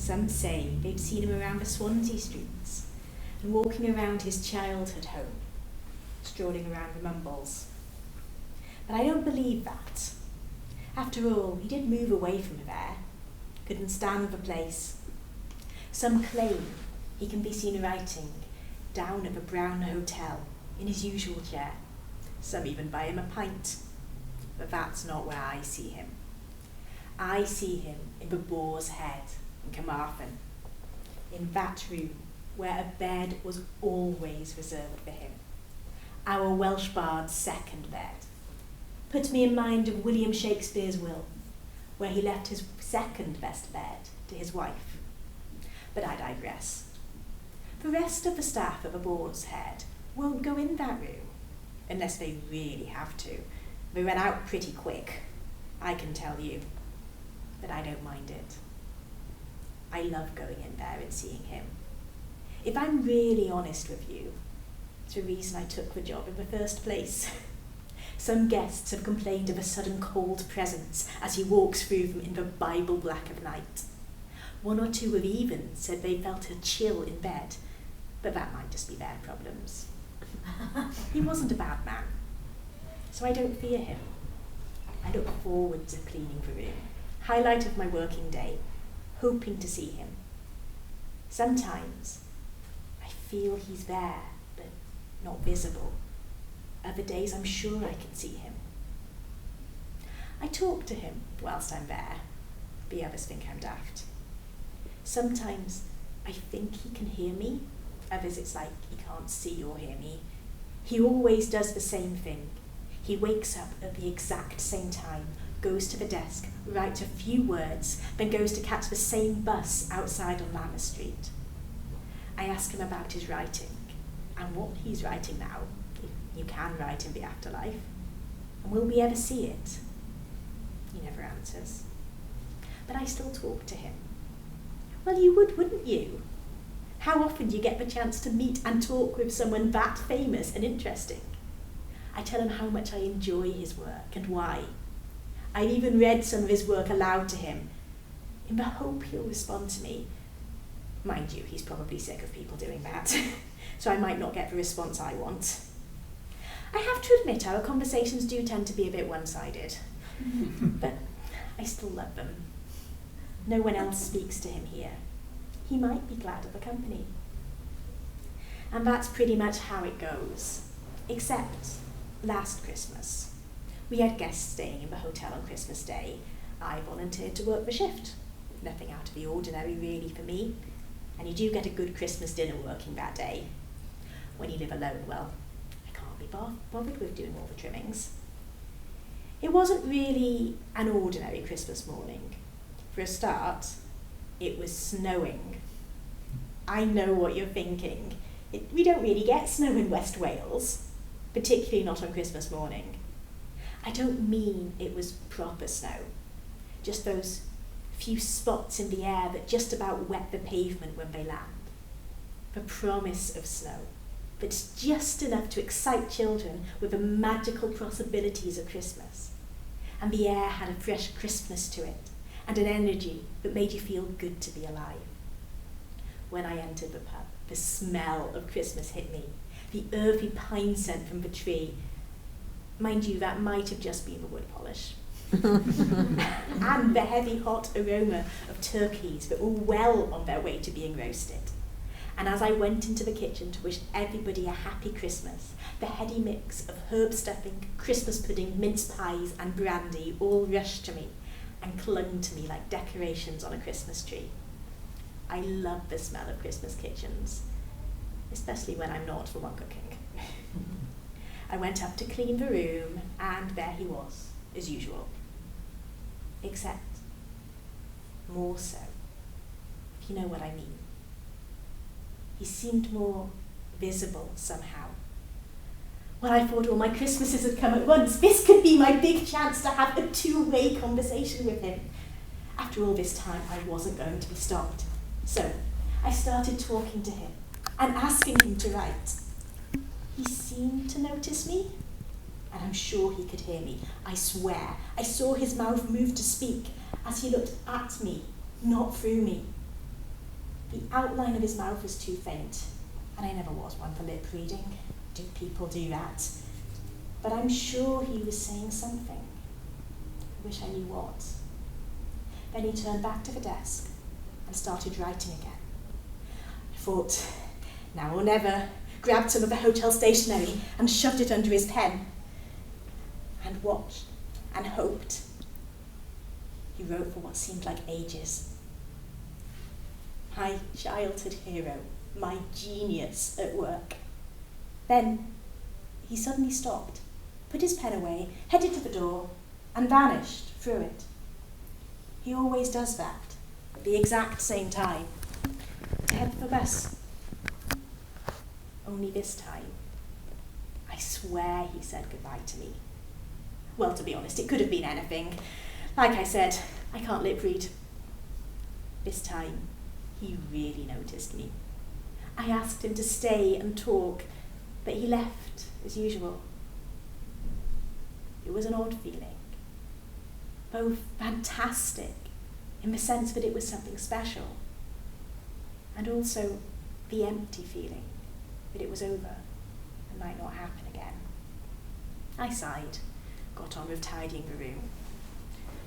Some say they've seen him around the Swansea streets and walking around his childhood home, strolling around the Mumbles. But I don't believe that. After all, he did move away from there, couldn't stand the place. Some claim he can be seen writing down at the Brown Hotel in his usual chair. Some even buy him a pint. But that's not where I see him. I see him in the Boar's Head in Carmarthen, in that room where a bed was always reserved for him. Our Welsh bard's second bed. Puts me in mind of William Shakespeare's will, where he left his second best bed to his wife. But I digress. The rest of the staff at the Boar's Head won't go in that room, unless they really have to. They run out pretty quick, I can tell you. But I don't mind it. I love going in there and seeing him. If I'm really honest with you, it's the reason I took the job in the first place. Some guests have complained of a sudden cold presence as he walks through them in the Bible black of night. One or two have even said they felt a chill in bed, but that might just be their problems. He wasn't a bad man, so I don't fear him. I look forward to cleaning the room, highlight of my working day, hoping to see him. Sometimes I feel he's there, but not visible. Other days I'm sure I can see him. I talk to him whilst I'm there. The others think I'm daft. Sometimes I think he can hear me. Others it's like he can't see or hear me. He always does the same thing. He wakes up at the exact same time, goes to the desk, writes a few words, then goes to catch the same bus outside on Lammer Street. I ask him about his writing and what he's writing now, if you can write in the afterlife, and will we ever see it? He never answers. But I still talk to him. Well, you would, wouldn't you? How often do you get the chance to meet and talk with someone that famous and interesting? I tell him how much I enjoy his work and why. I've even read some of his work aloud to him, in the hope he'll respond to me. Mind you, he's probably sick of people doing that, so I might not get the response I want. I have to admit our conversations do tend to be a bit one-sided, but I still love them. No one else speaks to him here. He might be glad of the company. And that's pretty much how it goes, except last Christmas. We had guests staying in the hotel on Christmas Day. I volunteered to work the shift. Nothing out of the ordinary really for me. And you do get a good Christmas dinner working that day. When you live alone, well, I can't be bothered with doing all the trimmings. It wasn't really an ordinary Christmas morning. For a start, it was snowing. I know what you're thinking. We don't really get snow in West Wales, particularly not on Christmas morning. I don't mean it was proper snow, just those few spots in the air that just about wet the pavement when they land. The promise of snow, that's just enough to excite children with the magical possibilities of Christmas. And the air had a fresh crispness to it, and an energy that made you feel good to be alive. When I entered the pub, the smell of Christmas hit me, the earthy pine scent from the tree. Mind you, that might have just been the wood polish. And the heavy hot aroma of turkeys that were well on their way to being roasted. And as I went into the kitchen to wish everybody a happy Christmas, the heady mix of herb stuffing, Christmas pudding, mince pies and brandy all rushed to me and clung to me like decorations on a Christmas tree. I love the smell of Christmas kitchens, especially when I'm not the one cooking. I went up to clean the room, and there he was, as usual. Except more so, if you know what I mean. He seemed more visible somehow. Well, I thought all my Christmases had come at once. This could be my big chance to have a two-way conversation with him. After all this time, I wasn't going to be stopped. So I started talking to him and asking him to write. He seemed to notice me, and I'm sure he could hear me. I swear, I saw his mouth move to speak as he looked at me, not through me. The outline of his mouth was too faint, and I never was one for lip reading. Do people do that? But I'm sure he was saying something. I wish I knew what. Then he turned back to the desk and started writing again. I thought, now or never, grabbed some of the hotel stationery and shoved it under his pen, and watched and hoped. He wrote for what seemed like ages. My childhood hero, my genius at work. Then he suddenly stopped, put his pen away, headed to the door, and vanished through it. He always does that, at the exact same time, to head for the bus. Only this time, I swear he said goodbye to me. Well, to be honest, it could have been anything. Like I said, I can't lip read. This time, he really noticed me. I asked him to stay and talk, but he left, as usual. It was an odd feeling, both fantastic, in the sense that it was something special, and also the empty feeling that it was over and might not happen again. I sighed, got on with tidying the room.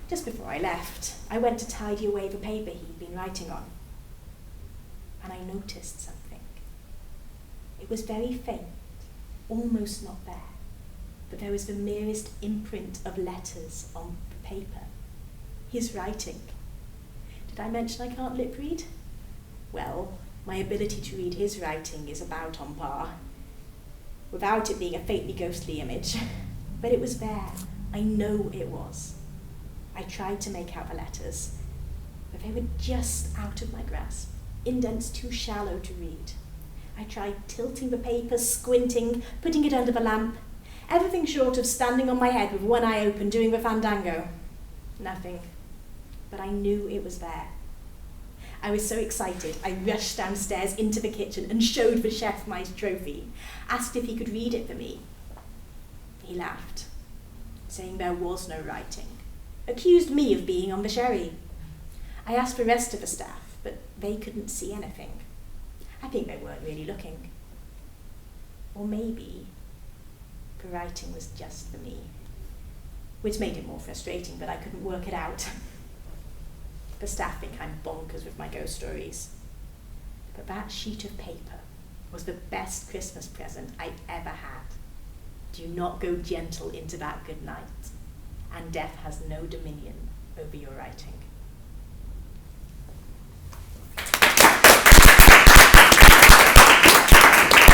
Just before I left, I went to tidy away the paper he'd been writing on, and I noticed something. It was very faint, almost not there, but there was the merest imprint of letters on the paper. His writing. Did I mention I can't lip read? Well, my ability to read his writing is about on par, without it being a faintly ghostly image. But it was there. I know it was. I tried to make out the letters, but they were just out of my grasp, indents too shallow to read. I tried tilting the paper, squinting, putting it under the lamp, everything short of standing on my head with one eye open doing the fandango. Nothing. But I knew it was there. I was so excited, I rushed downstairs into the kitchen and showed the chef my trophy, asked if he could read it for me. He laughed, saying there was no writing, accused me of being on the sherry. I asked the rest of the staff, but they couldn't see anything. I think they weren't really looking. Or maybe the writing was just for me, which made it more frustrating that I couldn't work it out. The staff think I'm bonkers with my ghost stories. But that sheet of paper was the best Christmas present I ever had. Do not go gentle into that good night, and death has no dominion over your writing.